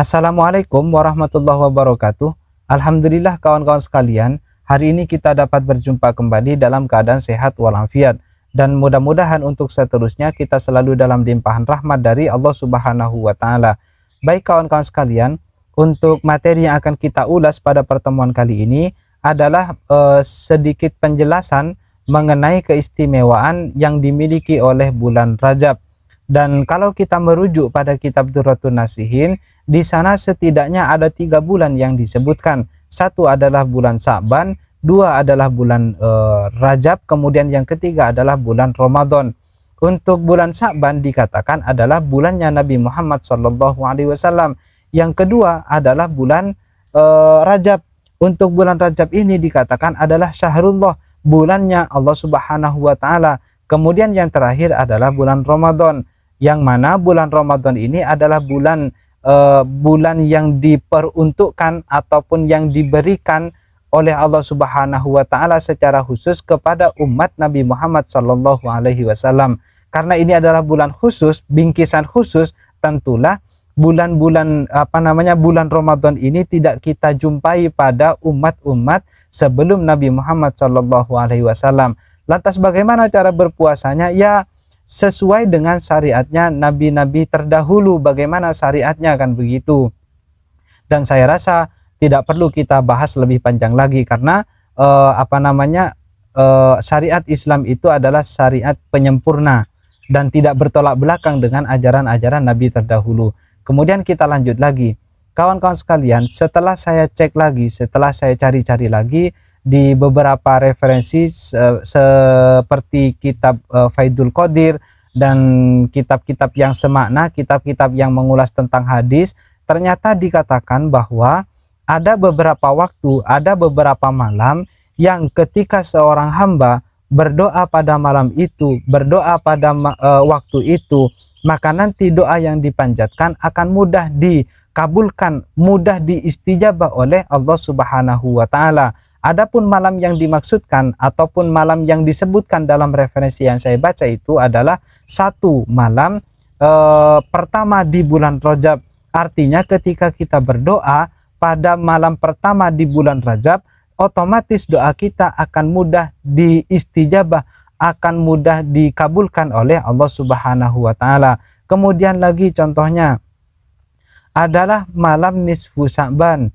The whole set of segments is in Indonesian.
Assalamualaikum warahmatullahi wabarakatuh. Alhamdulillah kawan-kawan sekalian, hari ini kita dapat berjumpa kembali dalam keadaan sehat walafiat. Dan mudah-mudahan untuk seterusnya kita selalu dalam limpahan rahmat dari Allah Subhanahu wa Ta'ala. Baik kawan-kawan sekalian, untuk materi yang akan kita ulas pada pertemuan kali ini adalah sedikit penjelasan mengenai keistimewaan yang dimiliki oleh bulan Rajab. Dan kalau kita merujuk pada kitab Durratun Nasihin, di sana setidaknya ada 3 bulan yang disebutkan. Satu adalah bulan Sa'ban, dua adalah bulan Rajab, kemudian yang ketiga adalah bulan Ramadan. Untuk bulan Sa'ban dikatakan adalah bulannya Nabi Muhammad SAW. Yang kedua adalah bulan Rajab. Untuk bulan Rajab ini dikatakan adalah Syahrullah, bulannya Allah Subhanahu wa Ta'ala. Kemudian yang terakhir adalah bulan Ramadan, yang mana bulan Ramadan ini adalah bulan yang diperuntukkan ataupun yang diberikan oleh Allah Subhanahu wa Ta'ala secara khusus kepada umat Nabi Muhammad Sallallahu Alaihi Wasallam. Karena ini adalah bulan khusus, bingkisan khusus, tentulah bulan Ramadan ini tidak kita jumpai pada umat-umat sebelum Nabi Muhammad Sallallahu Alaihi Wasallam. Lantas bagaimana cara berpuasanya? Ya, sesuai dengan syariatnya nabi-nabi terdahulu, bagaimana syariatnya, kan begitu. Dan saya rasa tidak perlu kita bahas lebih panjang lagi karena syariat Islam itu adalah syariat penyempurna dan tidak bertolak belakang dengan ajaran-ajaran nabi terdahulu. Kemudian kita lanjut lagi, kawan-kawan sekalian, setelah saya cek lagi, setelah saya cari-cari lagi di beberapa referensi seperti kitab Faidul Qadir dan kitab-kitab yang semakna, kitab-kitab yang mengulas tentang hadis, ternyata dikatakan bahwa ada beberapa waktu, ada beberapa malam yang ketika seorang hamba berdoa pada malam itu, berdoa pada waktu itu, maka nanti doa yang dipanjatkan akan mudah dikabulkan, mudah diistijabah oleh Allah Subhanahu wa Ta'ala. Adapun malam yang dimaksudkan ataupun malam yang disebutkan dalam referensi yang saya baca itu adalah satu malam pertama di bulan Rajab. Artinya ketika kita berdoa pada malam pertama di bulan Rajab, otomatis doa kita akan mudah diistijabah, akan mudah dikabulkan oleh Allah Subhanahu wa Ta'ala. Kemudian lagi contohnya adalah malam nisfu Sa'ban,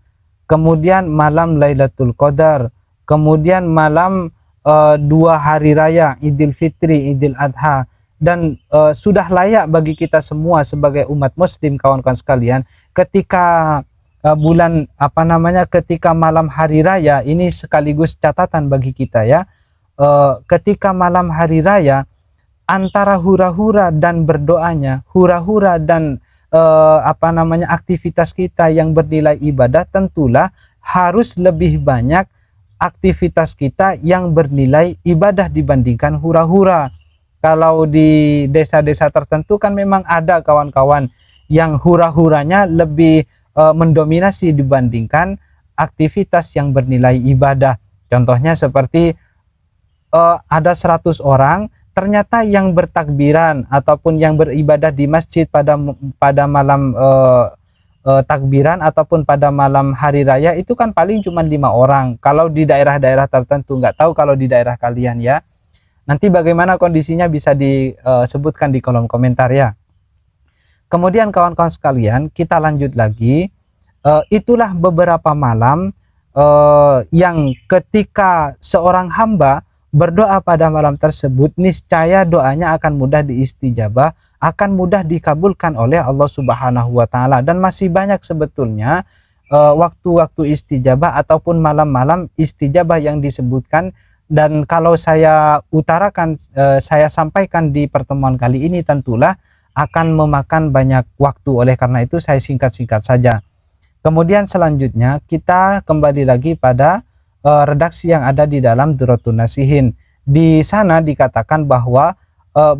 kemudian malam Lailatul Qadar, kemudian malam 2 hari raya Idul Fitri, Idul Adha. Dan sudah layak bagi kita semua sebagai umat muslim, kawan-kawan sekalian, ketika ketika malam hari raya ini sekaligus catatan bagi kita ya. Ketika malam hari raya, antara hura-hura dan berdoanya, hura-hura dan aktivitas kita yang bernilai ibadah, tentulah harus lebih banyak aktivitas kita yang bernilai ibadah dibandingkan hura-hura. Kalau di desa-desa tertentu kan memang ada kawan-kawan yang hura-huranya lebih mendominasi dibandingkan aktivitas yang bernilai ibadah. Contohnya seperti ada 100 orang, ternyata yang bertakbiran ataupun yang beribadah di masjid pada malam takbiran ataupun pada malam hari raya itu kan paling cuma 5 orang. Kalau di daerah-daerah tertentu, nggak tahu kalau di daerah kalian ya. Nanti bagaimana kondisinya bisa disebutkan di kolom komentar ya. Kemudian kawan-kawan sekalian, kita lanjut lagi. Itulah beberapa malam yang ketika seorang hamba berdoa pada malam tersebut, niscaya doanya akan mudah diistijabah, akan mudah dikabulkan oleh Allah Subhanahu wa Ta'ala. Dan masih banyak sebetulnya waktu-waktu istijabah ataupun malam-malam istijabah yang disebutkan. Dan kalau saya utarakan, saya sampaikan di pertemuan kali ini, tentulah akan memakan banyak waktu. Oleh karena itu saya singkat-singkat saja. Kemudian selanjutnya kita kembali lagi pada redaksi yang ada di dalam Durratun Nasihin. Di sana dikatakan bahwa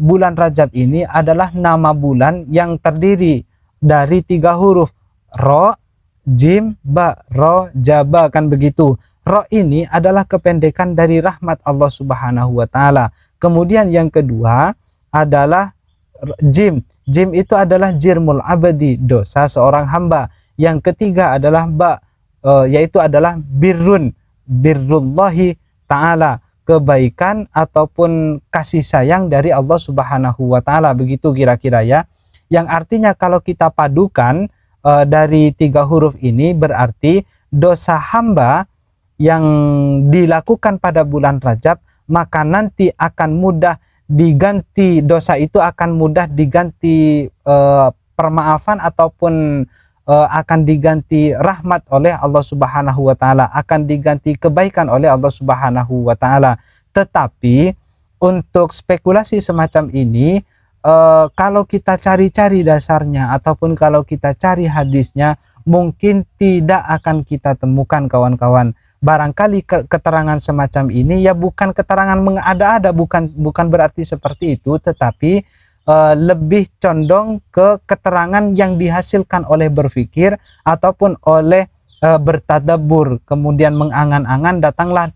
bulan Rajab ini adalah nama bulan yang terdiri dari 3 huruf, ro, jim, ba, ro, jaba, kan begitu. Ro ini adalah kependekan dari rahmat Allah Subhanahu wa Ta'ala. Kemudian yang kedua adalah jim. Jim itu adalah jirmul abadi, dosa seorang hamba. yang ketiga adalah yaitu adalah birrullahi ta'ala, kebaikan ataupun kasih sayang dari Allah Subhanahu wa taala. Begitu kira-kira ya. Yang artinya kalau kita padukan dari 3 huruf ini, berarti dosa hamba yang dilakukan pada bulan Rajab maka nanti akan mudah diganti, dosa itu akan mudah diganti permaafan ataupun akan diganti rahmat oleh Allah Subhanahu wa taala, akan diganti kebaikan oleh Allah Subhanahu wa taala. Tetapi untuk spekulasi semacam ini, kalau kita cari-cari dasarnya ataupun kalau kita cari hadisnya, mungkin tidak akan kita temukan kawan-kawan. Barangkali keterangan semacam ini ya bukan keterangan mengada-ada, bukan berarti seperti itu, tetapi lebih condong ke keterangan yang dihasilkan oleh berpikir ataupun oleh bertadabbur, kemudian mengangan-angan, datanglah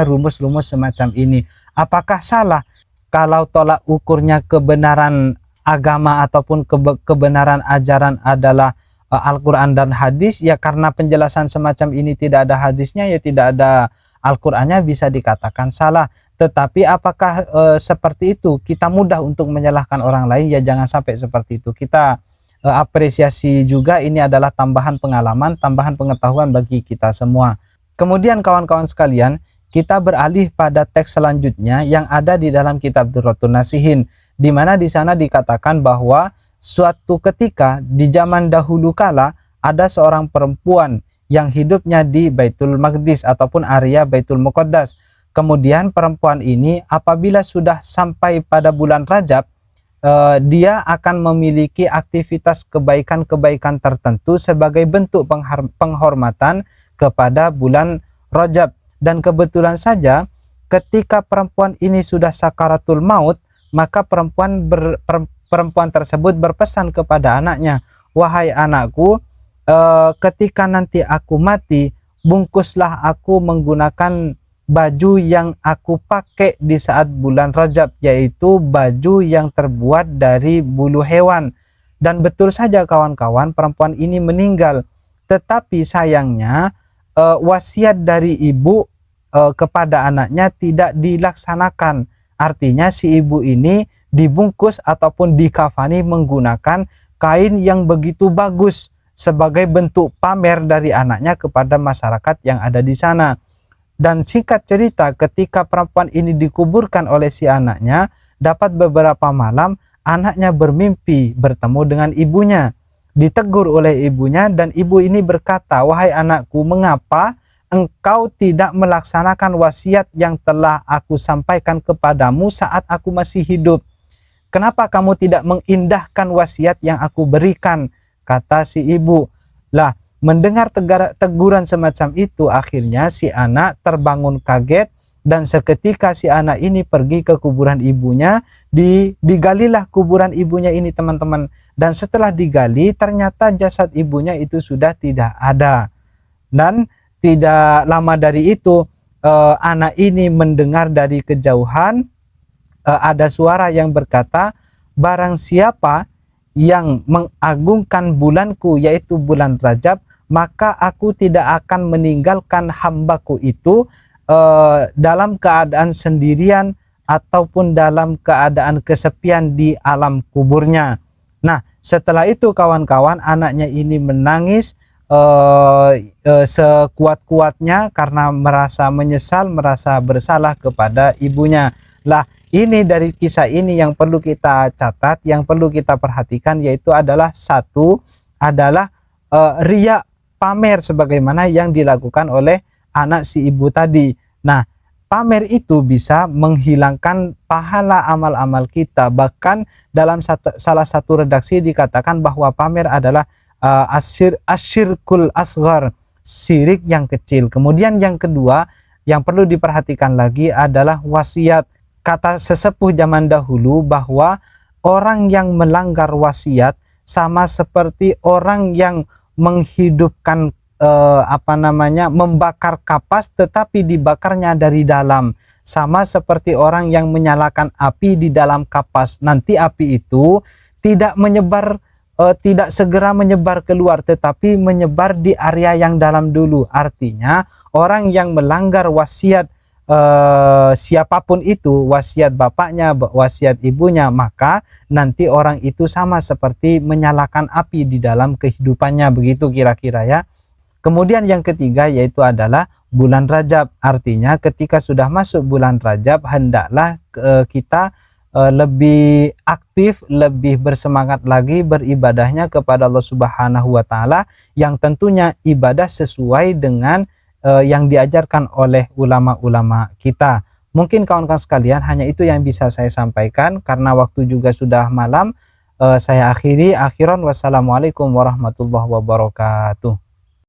rumus-rumus semacam ini. Apakah salah kalau tolak ukurnya kebenaran agama ataupun kebenaran ajaran adalah Al-Quran dan hadis? Ya karena penjelasan semacam ini tidak ada hadisnya, ya tidak ada Al-Qurannya, bisa dikatakan salah. Tetapi apakah seperti itu kita mudah untuk menyalahkan orang lain? Ya jangan sampai seperti itu. Kita apresiasi juga, ini adalah tambahan pengalaman, tambahan pengetahuan bagi kita semua. Kemudian kawan-kawan sekalian, kita beralih pada teks selanjutnya yang ada di dalam kitab Durratun Nasihin, di mana di sana dikatakan bahwa suatu ketika di zaman dahulu kala ada seorang perempuan yang hidupnya di Baitul Maqdis ataupun area Baitul Muqaddas. Kemudian perempuan ini apabila sudah sampai pada bulan Rajab, dia akan memiliki aktivitas kebaikan-kebaikan tertentu sebagai bentuk penghormatan kepada bulan Rajab. Dan kebetulan saja ketika perempuan ini sudah sakaratul maut, maka perempuan tersebut berpesan kepada anaknya, "Wahai anakku, ketika nanti aku mati, bungkuslah aku menggunakan baju yang aku pakai di saat bulan Rajab, yaitu baju yang terbuat dari bulu hewan." Dan betul saja kawan-kawan, perempuan ini meninggal, tetapi sayangnya wasiat dari ibu kepada anaknya tidak dilaksanakan. Artinya si ibu ini dibungkus ataupun dikafani menggunakan kain yang begitu bagus sebagai bentuk pamer dari anaknya kepada masyarakat yang ada di sana. Dan singkat cerita, ketika perempuan ini dikuburkan oleh si anaknya, dapat beberapa malam anaknya bermimpi bertemu dengan ibunya. Ditegur oleh ibunya dan ibu ini berkata, "Wahai anakku, mengapa engkau tidak melaksanakan wasiat yang telah aku sampaikan kepadamu saat aku masih hidup? Kenapa kamu tidak mengindahkan wasiat yang aku berikan?" Kata si ibu. Lah, mendengar teguran semacam itu, akhirnya si anak terbangun kaget dan seketika si anak ini pergi ke kuburan ibunya. Digalilah kuburan ibunya ini, teman-teman. Dan setelah digali, ternyata jasad ibunya itu sudah tidak ada. Dan tidak lama dari itu, anak ini mendengar dari kejauhan ada suara yang berkata, "Barang siapa yang mengagungkan bulanku, yaitu bulan Rajab, maka aku tidak akan meninggalkan hambaku itu dalam keadaan sendirian ataupun dalam keadaan kesepian di alam kuburnya." Nah, setelah itu kawan-kawan, anaknya ini menangis sekuat-kuatnya karena merasa menyesal, merasa bersalah kepada ibunya. Lah, ini dari kisah ini yang perlu kita catat, yang perlu kita perhatikan, yaitu adalah satu adalah riya, pamer sebagaimana yang dilakukan oleh anak si ibu tadi. Nah, pamer itu bisa menghilangkan pahala amal-amal kita. Bahkan dalam salah satu redaksi dikatakan bahwa pamer adalah asyirkul asghar, syirik yang kecil. Kemudian yang kedua yang perlu diperhatikan lagi adalah wasiat. Kata sesepuh zaman dahulu bahwa orang yang melanggar wasiat sama seperti orang yang menghidupkan membakar kapas tetapi dibakarnya dari dalam. Sama seperti orang yang menyalakan api di dalam kapas. Nanti api itu tidak menyebar tidak segera menyebar keluar, tetapi menyebar di area yang dalam dulu. Artinya orang yang melanggar wasiat siapapun itu, wasiat bapaknya, wasiat ibunya, maka nanti orang itu sama seperti menyalakan api di dalam kehidupannya, begitu kira-kira ya. Kemudian yang ketiga yaitu adalah bulan Rajab. Artinya ketika sudah masuk bulan Rajab, hendaklah kita lebih aktif, lebih bersemangat lagi beribadahnya kepada Allah Subhanahu wa taala, yang tentunya ibadah sesuai dengan yang diajarkan oleh ulama-ulama kita. Mungkin kawan-kawan sekalian, hanya itu yang bisa saya sampaikan karena waktu juga sudah malam. Saya akhiri, wassalamualaikum warahmatullahi wabarakatuh.